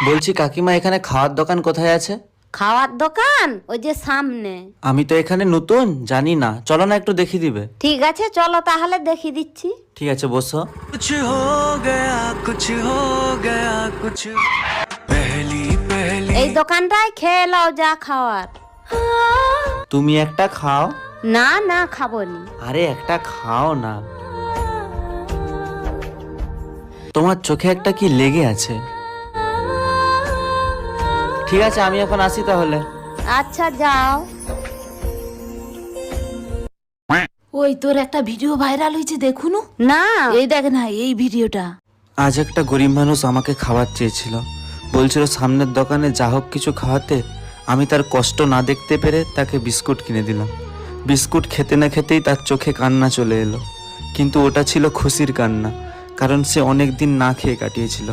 বলছি কাকিমা, এখানে খাওয়ার দোকান কোথায় আছে? খাওয়ার দোকান ওই যে সামনে। আমি তো এখানে নতুন, জানি না, চলো না একটু দেখিয়ে দিবে। ঠিক আছে চলো তাহলে দেখিয়ে দিচ্ছি। ঠিক আছে, বসো। कुछ हो गया कुछ हो गया कुछ पहली पहली এই দোকানটায় খেয়ে নাও যা খাওয়ার। তুমি একটা খাও। না না খাবো নি। আরে একটা খাও না। তোমার চোখে একটা কি লেগে আছে। ঠিক আছে, আমি এখন আসি তাহলে। আচ্ছা যাও। ওই তোর একটা ভিডিও ভাইরাল হয়েছে দেখুন না এই দেখ না এই ভিডিওটা। আজ একটা গরিব মানুষ আমাকে খাবার চেয়েছিল, বলছিল সামনের দোকানে যা হোক কিছু খাওয়াতে। আমি তার কষ্ট না দেখতে পেরে তাকে বিস্কুট কিনে দিলাম। বিস্কুট খেতে না খেতেই তার চোখে কান্না চলে এলো, কিন্তু ওটা ছিল খুশির কান্না, কারণ সে অনেক দিন না খেয়ে কাটিয়েছিল।